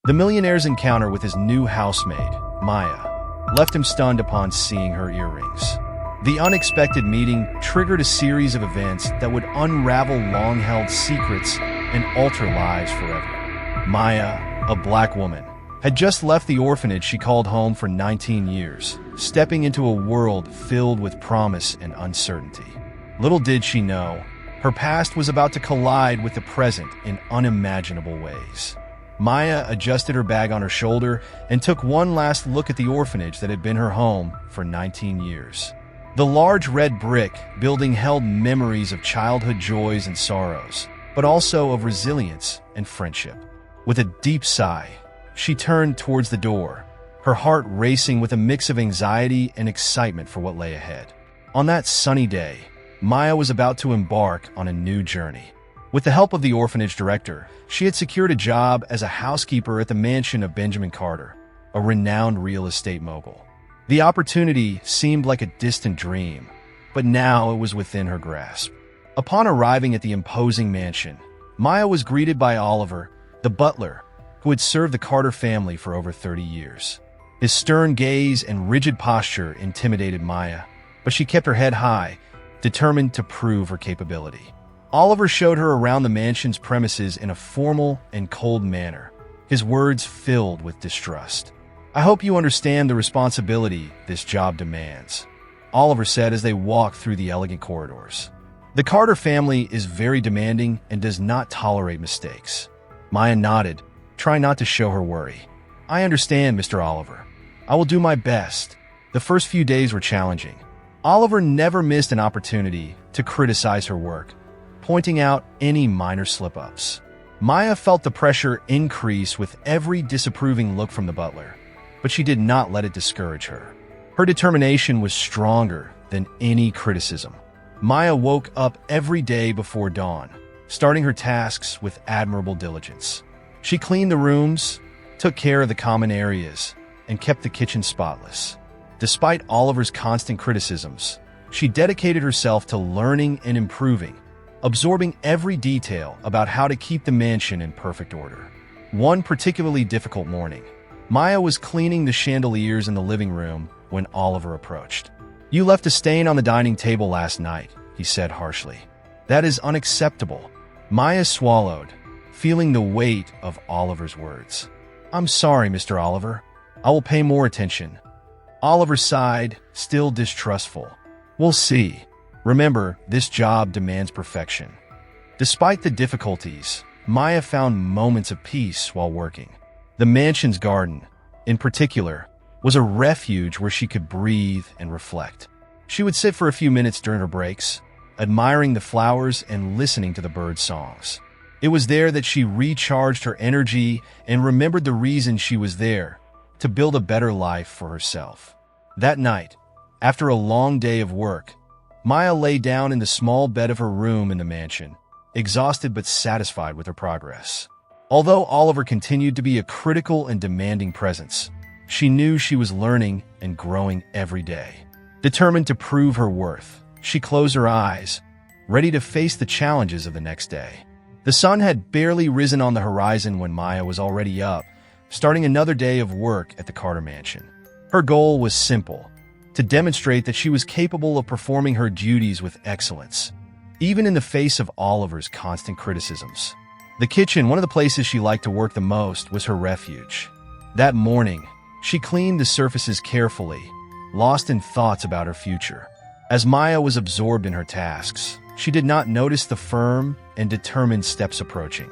The millionaire's encounter with his new housemaid, Maya, left him stunned upon seeing her earrings. The unexpected meeting triggered a series of events that would unravel long-held secrets and alter lives forever. Maya, a black woman, had just left the orphanage she called home for 19 years, stepping into a world filled with promise and uncertainty. Little did she know, her past was about to collide with the present in unimaginable ways. Maya adjusted her bag on her shoulder and took one last look at the orphanage that had been her home for 19 years. The large red brick building held memories of childhood joys and sorrows, but also of resilience and friendship. With a deep sigh, she turned towards the door, her heart racing with a mix of anxiety and excitement for what lay ahead. On that sunny day, Maya was about to embark on a new journey. With the help of the orphanage director, she had secured a job as a housekeeper at the mansion of Benjamin Carter, a renowned real estate mogul. The opportunity seemed like a distant dream, but now it was within her grasp. Upon arriving at the imposing mansion, Maya was greeted by Oliver, the butler, who had served the Carter family for over 30 years. His stern gaze and rigid posture intimidated Maya, but she kept her head high, determined to prove her capability. Oliver showed her around the mansion's premises in a formal and cold manner, his words filled with distrust. "I hope you understand the responsibility this job demands," Oliver said as they walked through the elegant corridors. "The Carter family is very demanding and does not tolerate mistakes." Maya nodded, trying not to show her worry. "I understand, Mr. Oliver. I will do my best." The first few days were challenging. Oliver never missed an opportunity to criticize her work, pointing out any minor slip-ups. Maya felt the pressure increase with every disapproving look from the butler, but she did not let it discourage her. Her determination was stronger than any criticism. Maya woke up every day before dawn, starting her tasks with admirable diligence. She cleaned the rooms, took care of the common areas, and kept the kitchen spotless. Despite Oliver's constant criticisms, she dedicated herself to learning and improving, absorbing every detail about how to keep the mansion in perfect order. One particularly difficult morning, Maya was cleaning the chandeliers in the living room when Oliver approached. "You left a stain on the dining table last night," he said harshly. "That is unacceptable." Maya swallowed, feeling the weight of Oliver's words. "I'm sorry, Mr. Oliver. I will pay more attention." Oliver sighed, still distrustful. "We'll see. Remember, this job demands perfection." Despite the difficulties, Maya found moments of peace while working. The mansion's garden, in particular, was a refuge where she could breathe and reflect. She would sit for a few minutes during her breaks, admiring the flowers and listening to the bird songs. It was there that she recharged her energy and remembered the reason she was there, to build a better life for herself. That night, after a long day of work, Maya lay down in the small bed of her room in the mansion, exhausted but satisfied with her progress. Although Oliver continued to be a critical and demanding presence, she knew she was learning and growing every day. Determined to prove her worth, she closed her eyes, ready to face the challenges of the next day. The sun had barely risen on the horizon when Maya was already up, starting another day of work at the Carter mansion. Her goal was simple: to demonstrate that she was capable of performing her duties with excellence, even in the face of Oliver's constant criticisms. The kitchen, one of the places she liked to work the most, was her refuge. That morning, she cleaned the surfaces carefully, lost in thoughts about her future. As Maya was absorbed in her tasks, she did not notice the firm and determined steps approaching.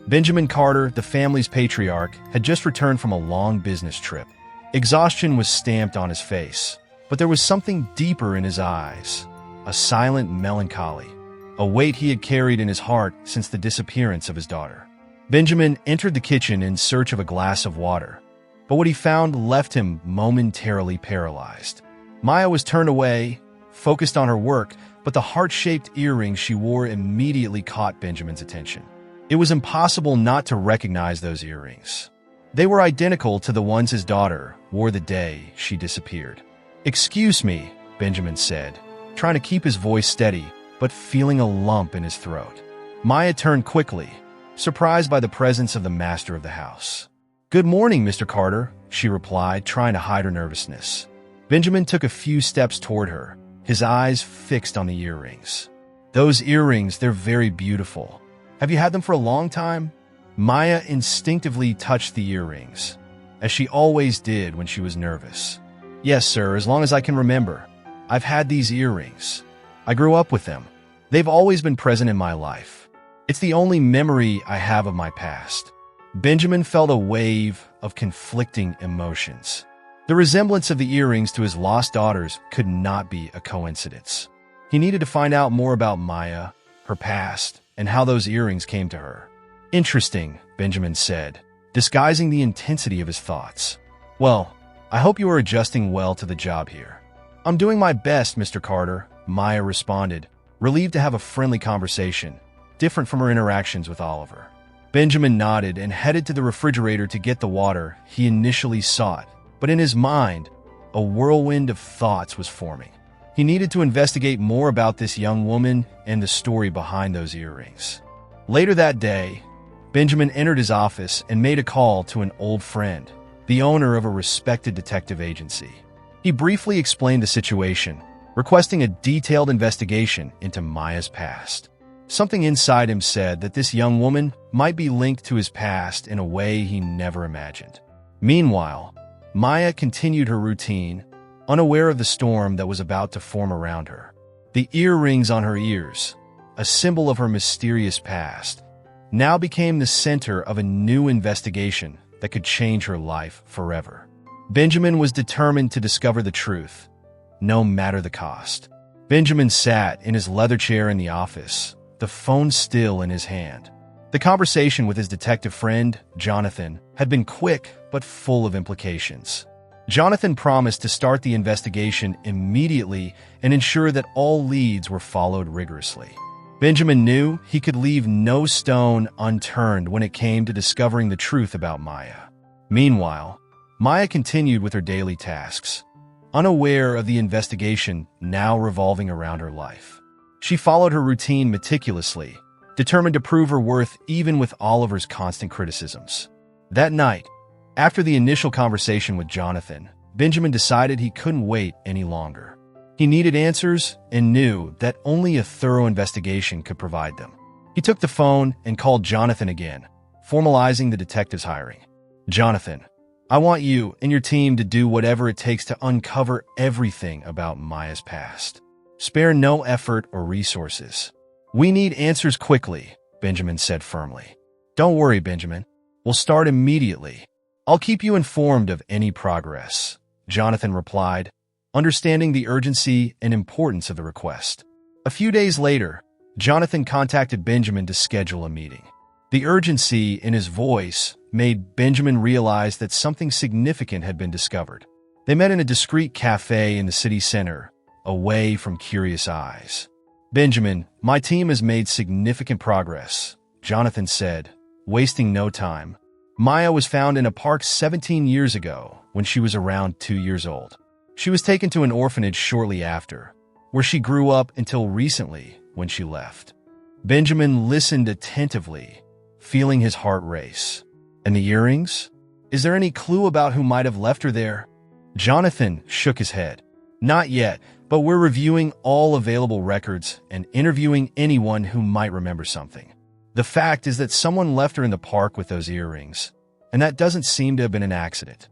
Benjamin Carter, the family's patriarch, had just returned from a long business trip. Exhaustion was stamped on his face, but there was something deeper in his eyes, a silent melancholy, a weight he had carried in his heart since the disappearance of his daughter. Benjamin entered the kitchen in search of a glass of water, but what he found left him momentarily paralyzed. Maya was turned away, focused on her work, but the heart-shaped earrings she wore immediately caught Benjamin's attention. It was impossible not to recognize those earrings. They were identical to the ones his daughter wore the day she disappeared. "Excuse me," Benjamin said, trying to keep his voice steady, but feeling a lump in his throat. Maya turned quickly, surprised by the presence of the master of the house. "Good morning, Mr. Carter," she replied, trying to hide her nervousness. Benjamin took a few steps toward her, his eyes fixed on the earrings. "Those earrings, they're very beautiful. Have you had them for a long time?" Maya instinctively touched the earrings, as she always did when she was nervous. "Yes, sir, as long as I can remember. I've had these earrings. I grew up with them. They've always been present in my life. It's the only memory I have of my past." Benjamin felt a wave of conflicting emotions. The resemblance of the earrings to his lost daughters could not be a coincidence. He needed to find out more about Maya, her past, and how those earrings came to her. "Interesting," Benjamin said, disguising the intensity of his thoughts. "Well, I hope you are adjusting well to the job here." "I'm doing my best, Mr. Carter," Maya responded, relieved to have a friendly conversation, different from her interactions with Oliver. Benjamin nodded and headed to the refrigerator to get the water he initially sought, but in his mind, a whirlwind of thoughts was forming. He needed to investigate more about this young woman and the story behind those earrings. Later that day, Benjamin entered his office and made a call to an old friend, the owner of a respected detective agency. He briefly explained the situation, requesting a detailed investigation into Maya's past. Something inside him said that this young woman might be linked to his past in a way he never imagined. Meanwhile, Maya continued her routine, unaware of the storm that was about to form around her. The earrings on her ears, a symbol of her mysterious past, now became the center of a new investigation that could change her life forever. Benjamin was determined to discover the truth, no matter the cost. Benjamin sat in his leather chair in the office, the phone still in his hand. The conversation with his detective friend, Jonathan, had been quick but full of implications. Jonathan promised to start the investigation immediately and ensure that all leads were followed rigorously. Benjamin knew he could leave no stone unturned when it came to discovering the truth about Maya. Meanwhile, Maya continued with her daily tasks, unaware of the investigation now revolving around her life. She followed her routine meticulously, determined to prove her worth even with Oliver's constant criticisms. That night, after the initial conversation with Jonathan, Benjamin decided he couldn't wait any longer. He needed answers and knew that only a thorough investigation could provide them. He took the phone and called Jonathan again, formalizing the detective's hiring. "Jonathan, I want you and your team to do whatever it takes to uncover everything about Maya's past. Spare no effort or resources. We need answers quickly," Benjamin said firmly. "Don't worry, Benjamin. We'll start immediately. I'll keep you informed of any progress," Jonathan replied, understanding the urgency and importance of the request. A few days later, Jonathan contacted Benjamin to schedule a meeting. The urgency in his voice made Benjamin realize that something significant had been discovered. They met in a discreet cafe in the city center, away from curious eyes. "Benjamin, my team has made significant progress," Jonathan said, wasting no time. "Maya was found in a park 17 years ago when she was around 2 years old. She was taken to an orphanage shortly after, where she grew up until recently when she left." Benjamin listened attentively, feeling his heart race. "And the earrings? Is there any clue about who might have left her there?" Jonathan shook his head. "Not yet, but we're reviewing all available records and interviewing anyone who might remember something. The fact is that someone left her in the park with those earrings, and that doesn't seem to have been an accident."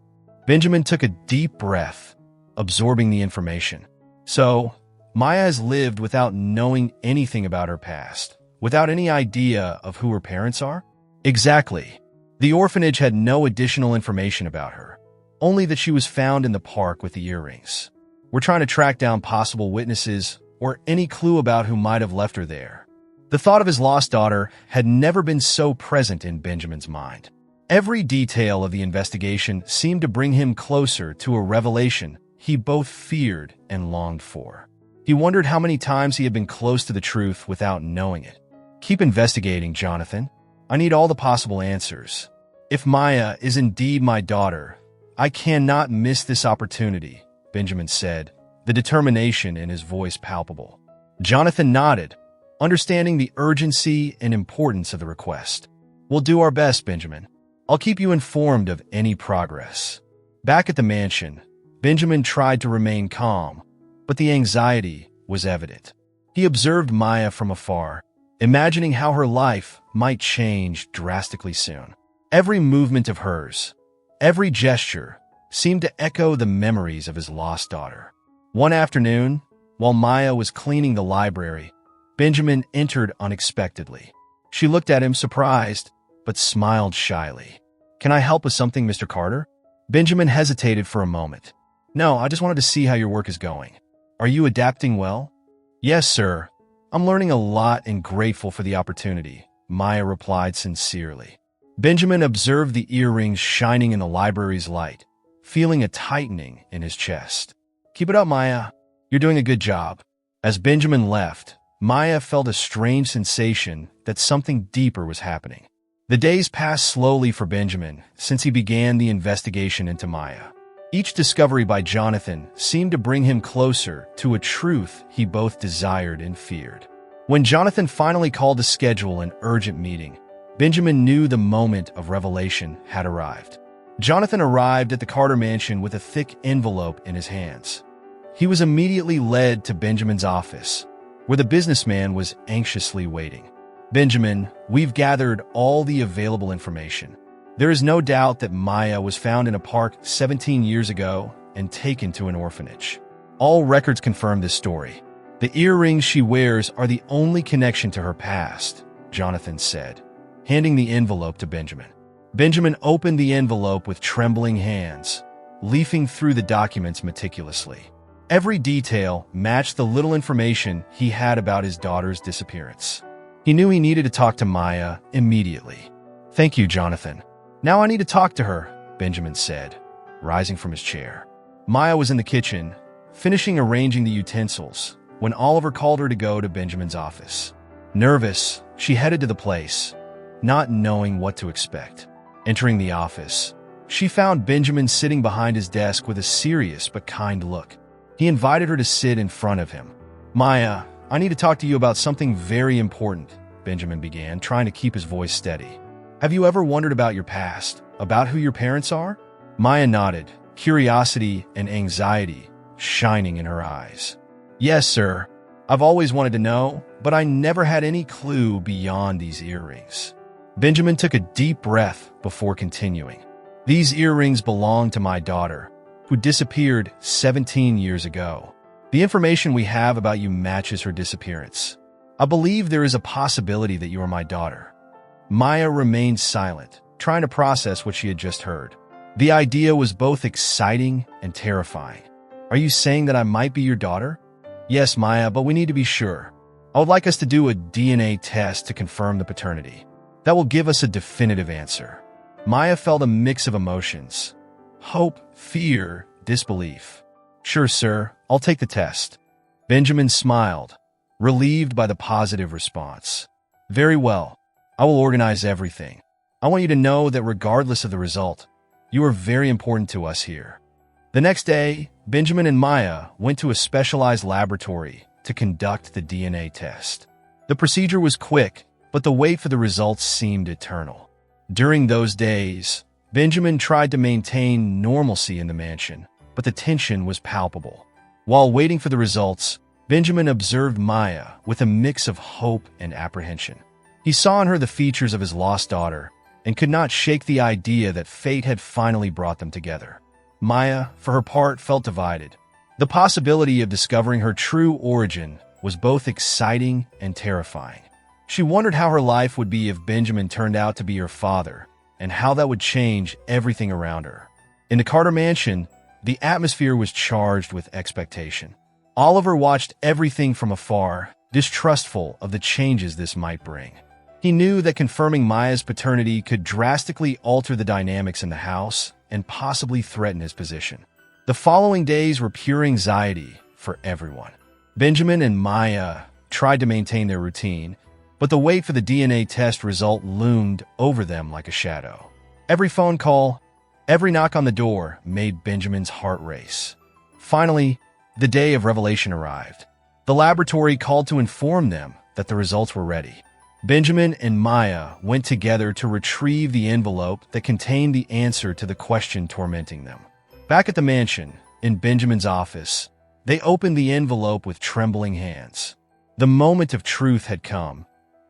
Benjamin took a deep breath, absorbing the information. "So, Maya has lived without knowing anything about her past, without any idea of who her parents are?" "Exactly. The orphanage had no additional information about her, only that she was found in the park with the earrings. We're trying to track down possible witnesses or any clue about who might have left her there." The thought of his lost daughter had never been so present in Benjamin's mind. Every detail of the investigation seemed to bring him closer to a revelation he both feared and longed for. He wondered how many times he had been close to the truth without knowing it. "Keep investigating, Jonathan. I need all the possible answers. If Maya is indeed my daughter, I cannot miss this opportunity," Benjamin said, the determination in his voice palpable. Jonathan nodded, understanding the urgency and importance of the request. "We'll do our best, Benjamin. I'll keep you informed of any progress. Back at the mansion, Benjamin tried to remain calm, but the anxiety was evident. He observed Maya from afar, imagining how her life might change drastically soon. Every movement of hers, every gesture, seemed to echo the memories of his lost daughter. One afternoon, while Maya was cleaning the library, Benjamin entered unexpectedly. She looked at him surprised, but smiled shyly. "Can I help with something, Mr. Carter?" Benjamin hesitated for a moment. "No, I just wanted to see how your work is going. Are you adapting well?" "Yes, sir. I'm learning a lot and grateful for the opportunity," Maya replied sincerely. Benjamin observed the earrings shining in the library's light, feeling a tightening in his chest. "Keep it up, Maya. You're doing a good job." As Benjamin left, Maya felt a strange sensation that something deeper was happening. The days passed slowly for Benjamin since he began the investigation into Maya. Each discovery by Jonathan seemed to bring him closer to a truth he both desired and feared. When Jonathan finally called to schedule an urgent meeting, Benjamin knew the moment of revelation had arrived. Jonathan arrived at the Carter mansion with a thick envelope in his hands. He was immediately led to Benjamin's office, where the businessman was anxiously waiting. "Benjamin, we've gathered all the available information. There is no doubt that Maya was found in a park 17 years ago and taken to an orphanage. All records confirm this story. The earrings she wears are the only connection to her past," Jonathan said, handing the envelope to Benjamin. Benjamin opened the envelope with trembling hands, leafing through the documents meticulously. Every detail matched the little information he had about his daughter's disappearance. He knew he needed to talk to Maya immediately. "Thank you, Jonathan. Now I need to talk to her," Benjamin said, rising from his chair. Maya was in the kitchen, finishing arranging the utensils, when Oliver called her to go to Benjamin's office. Nervous, she headed to the place, not knowing what to expect. Entering the office, she found Benjamin sitting behind his desk with a serious but kind look. He invited her to sit in front of him. "Maya, I need to talk to you about something very important," Benjamin began, trying to keep his voice steady. "Have you ever wondered about your past, about who your parents are?" Maya nodded, curiosity and anxiety shining in her eyes. "Yes, sir. I've always wanted to know, but I never had any clue beyond these earrings." Benjamin took a deep breath before continuing. "These earrings belong to my daughter, who disappeared 17 years ago. The information we have about you matches her disappearance. I believe there is a possibility that you are my daughter." Maya remained silent, trying to process what she had just heard. The idea was both exciting and terrifying. "Are you saying that I might be your daughter?" "Yes, Maya, but we need to be sure. I would like us to do a DNA test to confirm the paternity. That will give us a definitive answer." Maya felt a mix of emotions: hope, fear, disbelief. "Sure, sir. I'll take the test." Benjamin smiled, relieved by the positive response. "Very well. I will organize everything. I want you to know that regardless of the result, you are very important to us here." The next day, Benjamin and Maya went to a specialized laboratory to conduct the DNA test. The procedure was quick, but the wait for the results seemed eternal. During those days, Benjamin tried to maintain normalcy in the mansion, but the tension was palpable. While waiting for the results, Benjamin observed Maya with a mix of hope and apprehension. He saw in her the features of his lost daughter and could not shake the idea that fate had finally brought them together. Maya, for her part, felt divided. The possibility of discovering her true origin was both exciting and terrifying. She wondered how her life would be if Benjamin turned out to be her father, and how that would change everything around her. In the Carter mansion, the atmosphere was charged with expectation. Oliver watched everything from afar, distrustful of the changes this might bring. He knew that confirming Maya's paternity could drastically alter the dynamics in the house and possibly threaten his position. The following days were pure anxiety for everyone. Benjamin and Maya tried to maintain their routine, but the wait for the DNA test result loomed over them like a shadow. Every phone call, every knock on the door made Benjamin's heart race. Finally, the day of revelation arrived. The laboratory called to inform them that the results were ready. Benjamin and Maya went together to retrieve the envelope that contained the answer to the question tormenting them. Back at the mansion, in Benjamin's office, they opened the envelope with trembling hands. The moment of truth had come,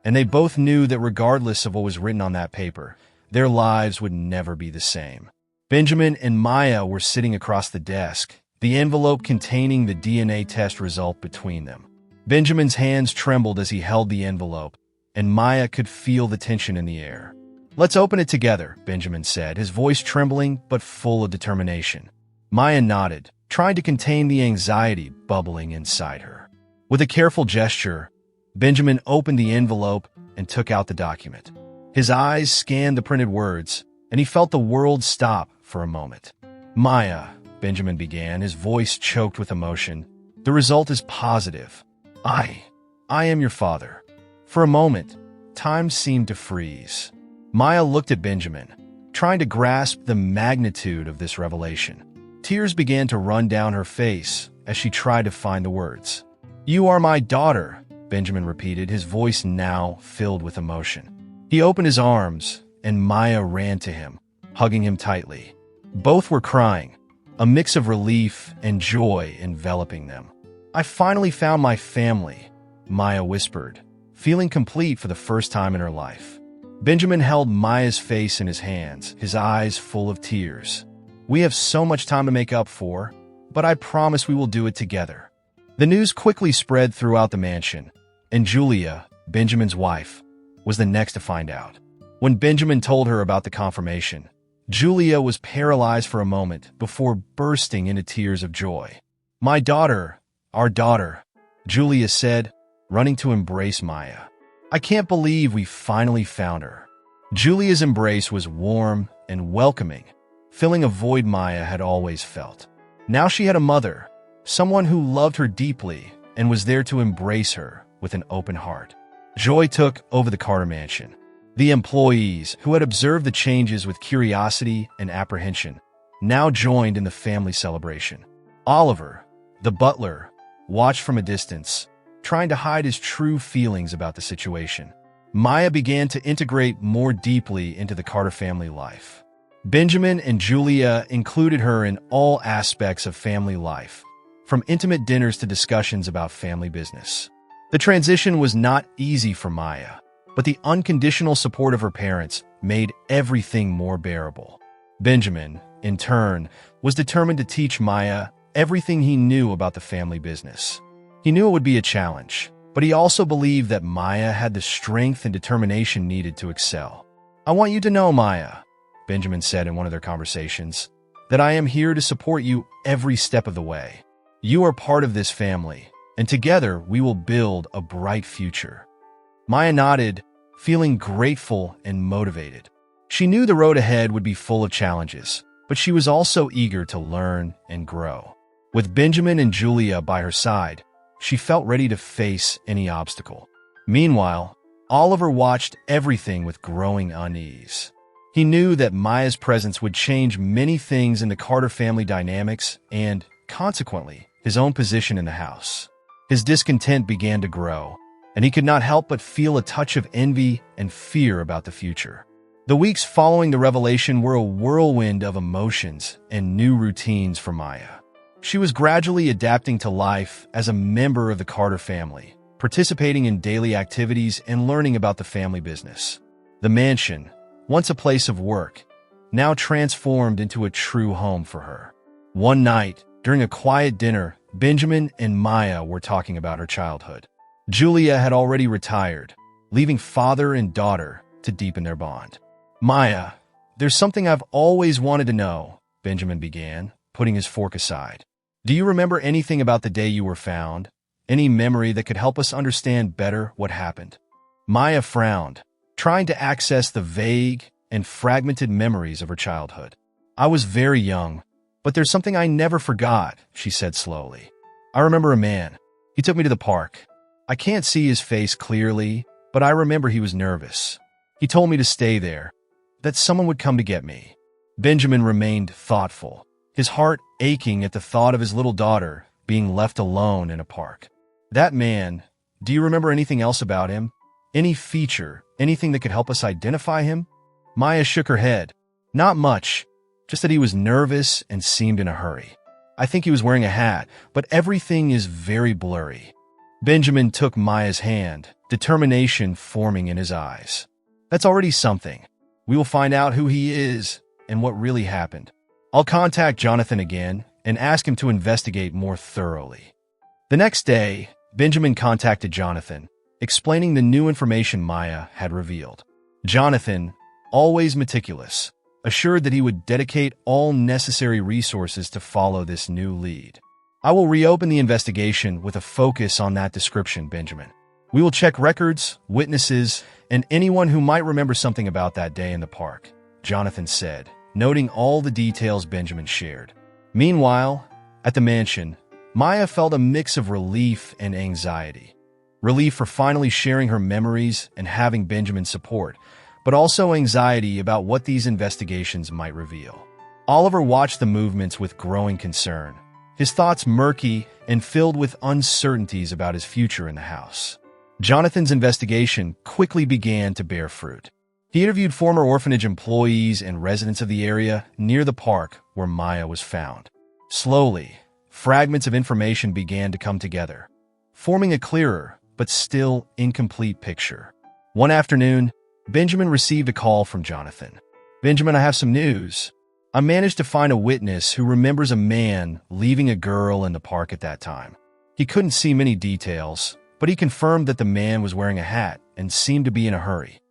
and they both knew that regardless of what was written on that paper, their lives would never be the same. Benjamin and Maya were sitting across the desk, the envelope containing the DNA test result between them. Benjamin's hands trembled as he held the envelope, and Maya could feel the tension in the air. "Let's open it together," Benjamin said, his voice trembling but full of determination. Maya nodded, trying to contain the anxiety bubbling inside her. With a careful gesture, Benjamin opened the envelope and took out the document. His eyes scanned the printed words, and he felt the world stop for a moment. "Maya," Benjamin began, his voice choked with emotion, "the result is positive. I am your father." For a moment, time seemed to freeze. Maya looked at Benjamin, trying to grasp the magnitude of this revelation. Tears began to run down her face as she tried to find the words. "You are my daughter," Benjamin repeated, his voice now filled with emotion. He opened his arms, and Maya ran to him, hugging him tightly. Both were crying, a mix of relief and joy enveloping them. "I finally found my family," Maya whispered, feeling complete for the first time in her life. Benjamin held Maya's face in his hands, his eyes full of tears. "We have so much time to make up for, but I promise we will do it together." The news quickly spread throughout the mansion, and Julia, Benjamin's wife, was the next to find out. When Benjamin told her about the confirmation, Julia was paralyzed for a moment before bursting into tears of joy. "My daughter, our daughter," Julia said, running to embrace Maya. "I can't believe we finally found her." Julia's embrace was warm and welcoming, filling a void Maya had always felt. Now she had a mother, someone who loved her deeply and was there to embrace her with an open heart. Joy took over the Carter mansion. The employees, who had observed the changes with curiosity and apprehension, now joined in the family celebration. Oliver, the butler, watched from a distance, trying to hide his true feelings about the situation. Maya began to integrate more deeply into the Carter family life. Benjamin and Julia included her in all aspects of family life, from intimate dinners to discussions about family business. The transition was not easy for Maya, but the unconditional support of her parents made everything more bearable. Benjamin, in turn, was determined to teach Maya everything he knew about the family business. He knew it would be a challenge, but he also believed that Maya had the strength and determination needed to excel. "I want you to know, Maya," Benjamin said in one of their conversations, "that I am here to support you every step of the way. You are part of this family, and together we will build a bright future." Maya nodded, feeling grateful and motivated. She knew the road ahead would be full of challenges, but she was also eager to learn and grow. With Benjamin and Julia by her side, she felt ready to face any obstacle. Meanwhile, Oliver watched everything with growing unease. He knew that Maya's presence would change many things in the Carter family dynamics and, consequently, his own position in the house. His discontent began to grow, and he could not help but feel a touch of envy and fear about the future. The weeks following the revelation were a whirlwind of emotions and new routines for Maya. She was gradually adapting to life as a member of the Carter family, participating in daily activities and learning about the family business. The mansion, once a place of work, now transformed into a true home for her. One night, during a quiet dinner, Benjamin and Maya were talking about her childhood. Julia had already retired, leaving father and daughter to deepen their bond. "Maya, there's something I've always wanted to know," Benjamin began, putting his fork aside. "Do you remember anything about the day you were found? Any memory that could help us understand better what happened?" Maya frowned, trying to access the vague and fragmented memories of her childhood. "I was very young, but there's something I never forgot," she said slowly. "I remember a man. He took me to the park. I can't see his face clearly, but I remember he was nervous. He told me to stay there, that someone would come to get me." Benjamin remained thoughtful, his heart aching at the thought of his little daughter being left alone in a park. "That man, do you remember anything else about him? Any feature, anything that could help us identify him? Maya shook her head. Not much, just that he was nervous and seemed in a hurry. I think he was wearing a hat, but everything is very blurry. Benjamin took Maya's hand, determination forming in his eyes. That's already something. We will find out who he is and what really happened. I'll contact Jonathan again and ask him to investigate more thoroughly. The next day, Benjamin contacted Jonathan, explaining the new information Maya had revealed. Jonathan, always meticulous, assured that he would dedicate all necessary resources to follow this new lead. I will reopen the investigation with a focus on that description, Benjamin. We will check records, witnesses, and anyone who might remember something about that day in the park, Jonathan said, noting all the details Benjamin shared. Meanwhile, at the mansion, Maya felt a mix of relief and anxiety. Relief for finally sharing her memories and having Benjamin's support, but also anxiety about what these investigations might reveal. Oliver watched the movements with growing concern, his thoughts murky and filled with uncertainties about his future in the house. Jonathan's investigation quickly began to bear fruit. He interviewed former orphanage employees and residents of the area near the park where Maya was found. Slowly, fragments of information began to come together, forming a clearer but still incomplete picture. One afternoon, Benjamin received a call from Jonathan. "Benjamin, I have some news. I managed to find a witness who remembers a man leaving a girl in the park at that time. He couldn't see many details, but he confirmed that the man was wearing a hat and seemed to be in a hurry."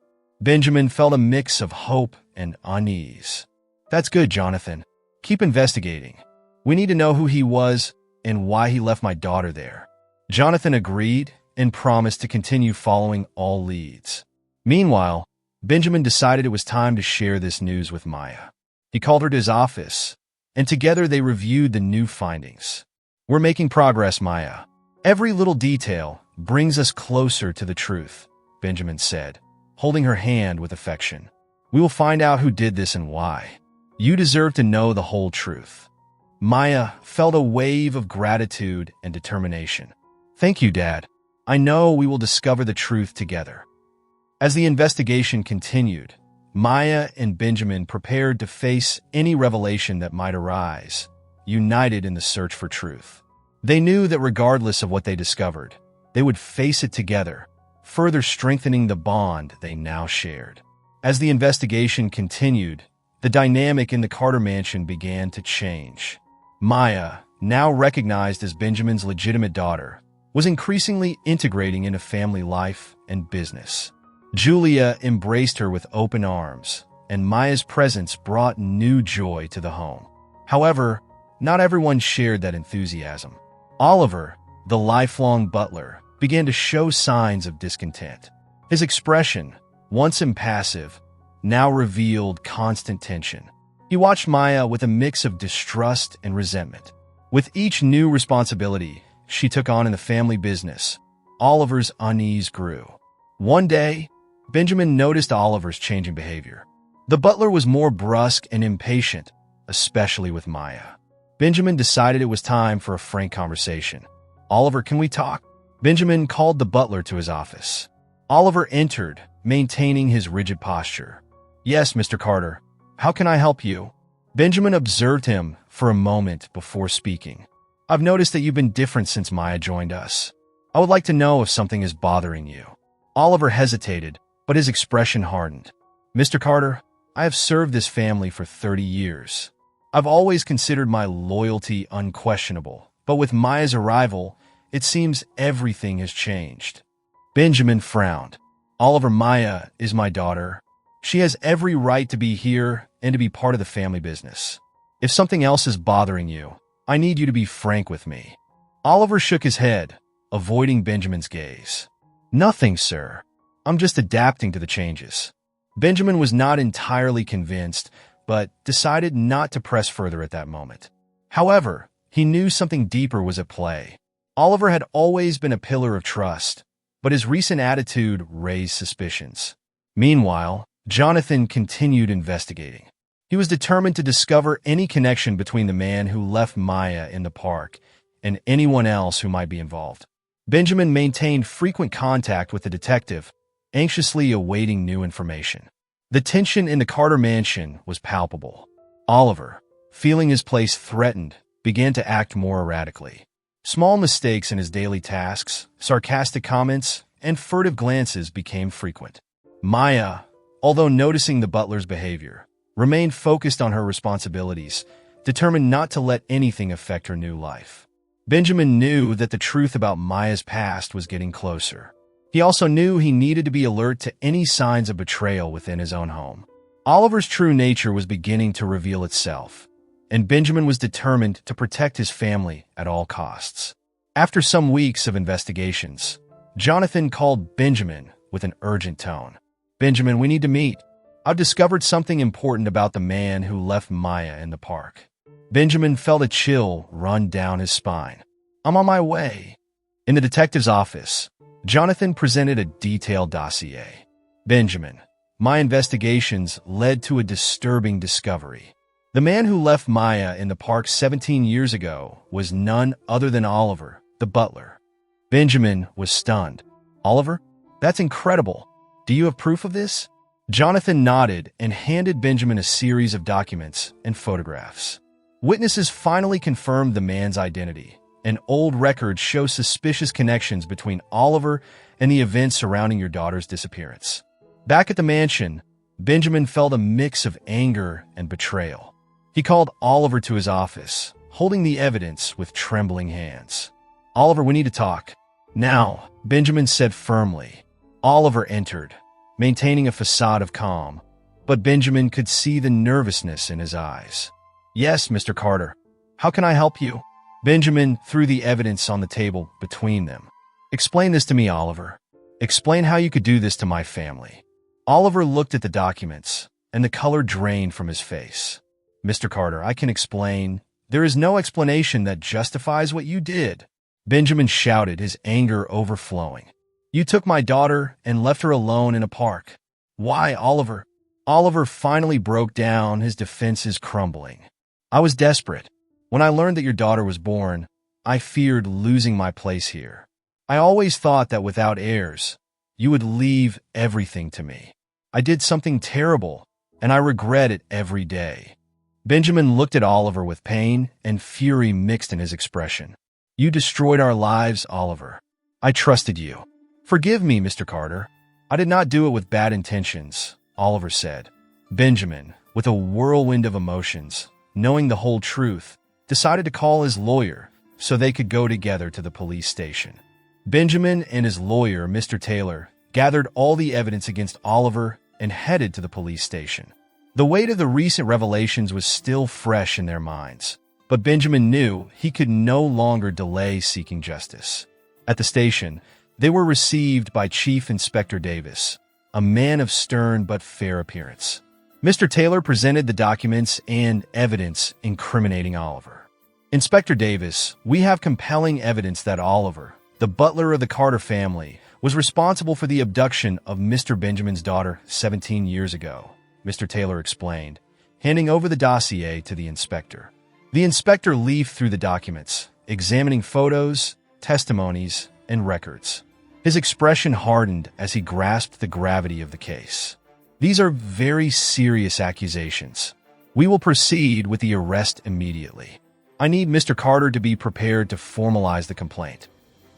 Benjamin felt a mix of hope and unease. "That's good, Jonathan. Keep investigating. We need to know who he was and why he left my daughter there." Jonathan agreed and promised to continue following all leads. Meanwhile, Benjamin decided it was time to share this news with Maya. He called her to his office, and together they reviewed the new findings. "We're making progress, Maya. Every little detail brings us closer to the truth," Benjamin said, holding her hand with affection. "We will find out who did this and why. You deserve to know the whole truth." Maya felt a wave of gratitude and determination. "Thank you, Dad. I know we will discover the truth together." As the investigation continued, Maya and Benjamin prepared to face any revelation that might arise, united in the search for truth. They knew that regardless of what they discovered, they would face it together, further strengthening the bond they now shared. As the investigation continued, the dynamic in the Carter mansion began to change. Maya, now recognized as Benjamin's legitimate daughter, was increasingly integrating into family life and business. Julia embraced her with open arms, and Maya's presence brought new joy to the home. However, not everyone shared that enthusiasm. Oliver, the lifelong butler, began to show signs of discontent. His expression, once impassive, now revealed constant tension. He watched Maya with a mix of distrust and resentment. With each new responsibility she took on in the family business, Oliver's unease grew. One day, Benjamin noticed Oliver's changing behavior. The butler was more brusque and impatient, especially with Maya. Benjamin decided it was time for a frank conversation. "Oliver, can we talk?" Benjamin called the butler to his office. Oliver entered, maintaining his rigid posture. "Yes, Mr. Carter. How can I help you?" Benjamin observed him for a moment before speaking. "I've noticed that you've been different since Maya joined us. I would like to know if something is bothering you." Oliver hesitated, but his expression hardened. "Mr. Carter, I have served this family for 30 years. I've always considered my loyalty unquestionable, but with Maya's arrival, it seems everything has changed." Benjamin frowned. "Oliver, Maya is my daughter. She has every right to be here and to be part of the family business. If something else is bothering you, I need you to be frank with me." Oliver shook his head, avoiding Benjamin's gaze. "Nothing, sir. I'm just adapting to the changes." Benjamin was not entirely convinced, but decided not to press further at that moment. However, he knew something deeper was at play. Oliver had always been a pillar of trust, but his recent attitude raised suspicions. Meanwhile, Jonathan continued investigating. He was determined to discover any connection between the man who left Maya in the park and anyone else who might be involved. Benjamin maintained frequent contact with the detective, anxiously awaiting new information. The tension in the Carter mansion was palpable. Oliver, feeling his place threatened, began to act more erratically. Small mistakes in his daily tasks, sarcastic comments, and furtive glances became frequent. Maya, although noticing the butler's behavior, remained focused on her responsibilities, determined not to let anything affect her new life. Benjamin knew that the truth about Maya's past was getting closer. He also knew he needed to be alert to any signs of betrayal within his own home. Oliver's true nature was beginning to reveal itself, and Benjamin was determined to protect his family at all costs. After some weeks of investigations, Jonathan called Benjamin with an urgent tone. "Benjamin, we need to meet. I've discovered something important about the man who left Maya in the park." Benjamin felt a chill run down his spine. "I'm on my way." In the detective's office, Jonathan presented a detailed dossier. "Benjamin, my investigations led to a disturbing discovery. The man who left Maya in the park 17 years ago was none other than Oliver, the butler." Benjamin was stunned. "Oliver? That's incredible. Do you have proof of this?" Jonathan nodded and handed Benjamin a series of documents and photographs. Witnesses finally confirmed the man's identity, and old records show suspicious connections between Oliver and the events surrounding your daughter's disappearance. Back at the mansion, Benjamin felt a mix of anger and betrayal. He called Oliver to his office, holding the evidence with trembling hands. "Oliver, we need to talk." "Now," Benjamin said firmly. Oliver entered, maintaining a facade of calm, but Benjamin could see the nervousness in his eyes. "Yes, Mr. Carter. How can I help you?" Benjamin threw the evidence on the table between them. "Explain this to me, Oliver. Explain how you could do this to my family." Oliver looked at the documents, and the color drained from his face. "Mr. Carter, I can explain. There is no explanation that justifies what you did." Benjamin shouted, his anger overflowing. "You took my daughter and left her alone in a park. Why, Oliver?" Oliver finally broke down, his defenses crumbling. "I was desperate. When I learned that your daughter was born, I feared losing my place here. I always thought that without heirs, you would leave everything to me. I did something terrible, and I regret it every day." Benjamin looked at Oliver with pain and fury mixed in his expression. "You destroyed our lives, Oliver. I trusted you." "Forgive me, Mr. Carter. I did not do it with bad intentions," Oliver said. Benjamin, with a whirlwind of emotions, knowing the whole truth, decided to call his lawyer so they could go together to the police station. Benjamin and his lawyer, Mr. Taylor, gathered all the evidence against Oliver and headed to the police station. The weight of the recent revelations was still fresh in their minds, but Benjamin knew he could no longer delay seeking justice. At the station, they were received by Chief Inspector Davis, a man of stern but fair appearance. Mr. Taylor presented the documents and evidence incriminating Oliver. "Inspector Davis, we have compelling evidence that Oliver, the butler of the Carter family, was responsible for the abduction of Mr. Benjamin's daughter 17 years ago," Mr. Taylor explained, handing over the dossier to the inspector. The inspector leafed through the documents, examining photos, testimonies, and records. His expression hardened as he grasped the gravity of the case. "These are very serious accusations. We will proceed with the arrest immediately. I need Mr. Carter to be prepared to formalize the complaint."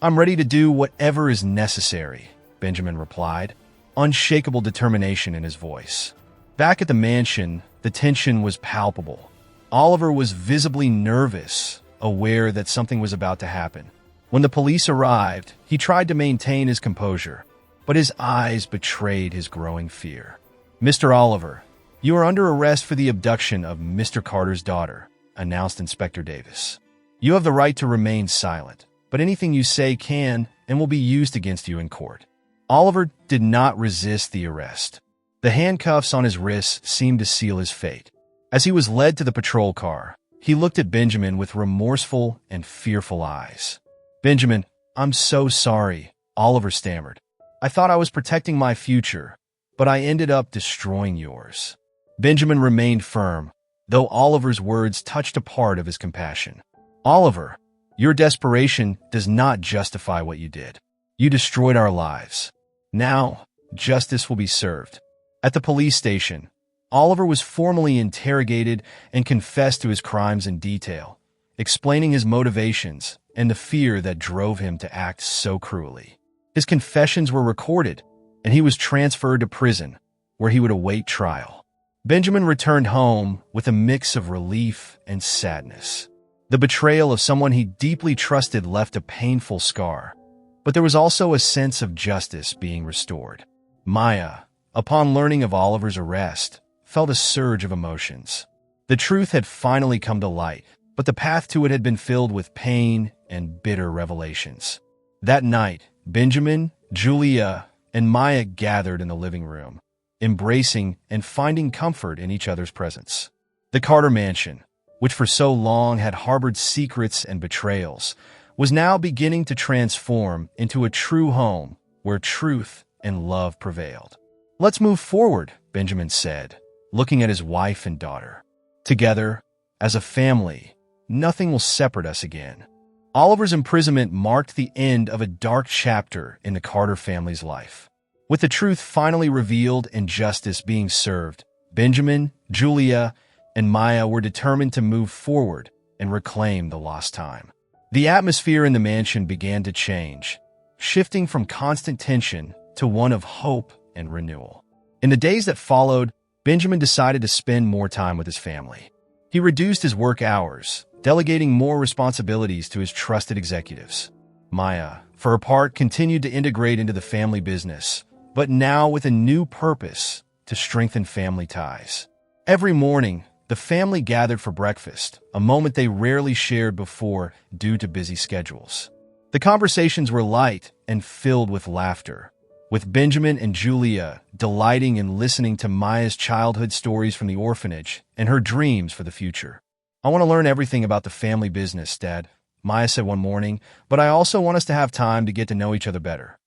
"I'm ready to do whatever is necessary," Benjamin replied, unshakable determination in his voice. Back at the mansion, the tension was palpable. Oliver was visibly nervous, aware that something was about to happen. When the police arrived, he tried to maintain his composure, but his eyes betrayed his growing fear. "Mr. Oliver, you are under arrest for the abduction of Mr. Carter's daughter," announced Inspector Davis. "You have the right to remain silent, but anything you say can and will be used against you in court." Oliver did not resist the arrest. The handcuffs on his wrists seemed to seal his fate. As he was led to the patrol car, he looked at Benjamin with remorseful and fearful eyes. "Benjamin, I'm so sorry," Oliver stammered. "I thought I was protecting my future, but I ended up destroying yours." Benjamin remained firm, though Oliver's words touched a part of his compassion. "Oliver, your desperation does not justify what you did. You destroyed our lives. Now, justice will be served. At the police station, Oliver was formally interrogated and confessed to his crimes in detail, explaining his motivations and the fear that drove him to act so cruelly. His confessions were recorded, and he was transferred to prison, where he would await trial. Benjamin returned home with a mix of relief and sadness. The betrayal of someone he deeply trusted left a painful scar, but there was also a sense of justice being restored. Maya, upon learning of Oliver's arrest, felt a surge of emotions. The truth had finally come to light, but the path to it had been filled with pain and bitter revelations. That night, Benjamin, Julia, and Maya gathered in the living room, embracing and finding comfort in each other's presence. The Carter mansion, which for so long had harbored secrets and betrayals, was now beginning to transform into a true home where truth and love prevailed. "Let's move forward," Benjamin said, looking at his wife and daughter. "Together, as a family, nothing will separate us again." Oliver's imprisonment marked the end of a dark chapter in the Carter family's life. With the truth finally revealed and justice being served, Benjamin, Julia, and Maya were determined to move forward and reclaim the lost time. The atmosphere in the mansion began to change, shifting from constant tension to one of hope and renewal. In the days that followed, Benjamin decided to spend more time with his family. He reduced his work hours, delegating more responsibilities to his trusted executives. Maya, for her part, continued to integrate into the family business, but now with a new purpose: to strengthen family ties. Every morning, the family gathered for breakfast, a moment they rarely shared before due to busy schedules. The conversations were light and filled with laughter, with Benjamin and Julia delighting in listening to Maya's childhood stories from the orphanage and her dreams for the future. "I want to learn everything about the family business, Dad," Maya said one morning, "but I also want us to have time to get to know each other better."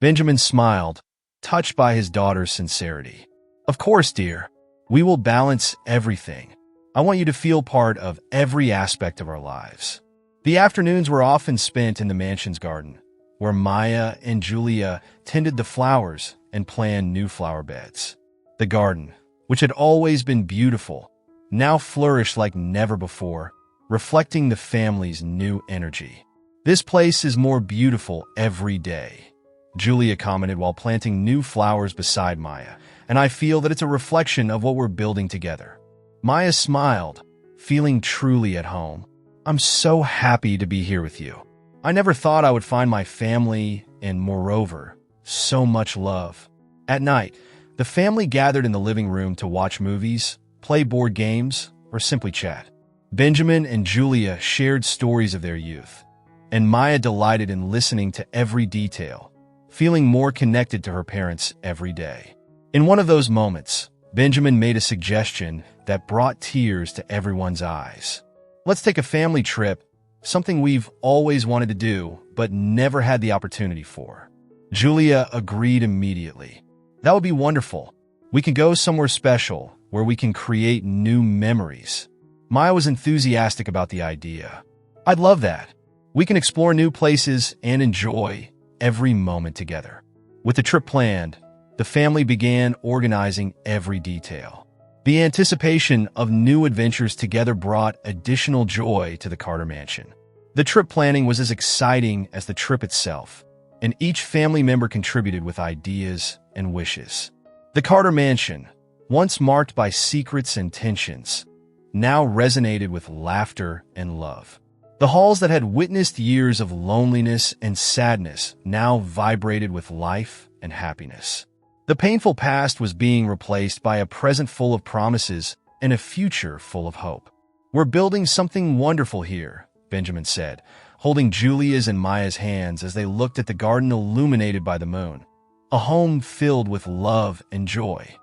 Benjamin smiled, touched by his daughter's sincerity. "Of course, dear. We will balance everything. I want you to feel part of every aspect of our lives." The afternoons were often spent in the mansion's garden, where Maya and Julia tended the flowers and planned new flower beds. The garden, which had always been beautiful, now flourished like never before, reflecting the family's new energy. "This place is more beautiful every day," Julia commented while planting new flowers beside Maya, "and I feel that it's a reflection of what we're building together." Maya smiled, feeling truly at home. "I'm so happy to be here with you. I never thought I would find my family and, moreover, so much love." At night, the family gathered in the living room to watch movies, play board games, or simply chat. Benjamin and Julia shared stories of their youth, and Maya delighted in listening to every detail, feeling more connected to her parents every day. In one of those moments, Benjamin made a suggestion that brought tears to everyone's eyes. "Let's take a family trip, something we've always wanted to do, but never had the opportunity for." Julia agreed immediately. "That would be wonderful. We can go somewhere special, where we can create new memories." Maya was enthusiastic about the idea. "I'd love that. We can explore new places and enjoy every moment together." With the trip planned, the family began organizing every detail. The anticipation of new adventures together brought additional joy to the Carter mansion. The trip planning was as exciting as the trip itself, and each family member contributed with ideas and wishes. The Carter mansion, once marked by secrets and tensions, now resonated with laughter and love. The halls that had witnessed years of loneliness and sadness now vibrated with life and happiness. The painful past was being replaced by a present full of promises and a future full of hope. "We're building something wonderful here," Benjamin said, holding Julia's and Maya's hands as they looked at the garden illuminated by the moon. "A home filled with love and joy."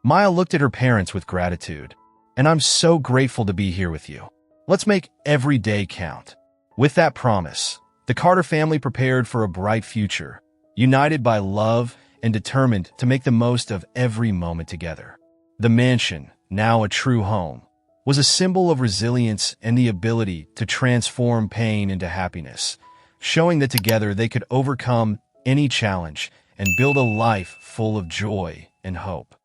Maya looked at her parents with gratitude. "And I'm so grateful to be here with you. Let's make every day count." With that promise, the Carter family prepared for a bright future, united by love and determined to make the most of every moment together. The mansion, now a true home, was a symbol of resilience and the ability to transform pain into happiness, showing that together they could overcome any challenge and build a life full of joy and hope.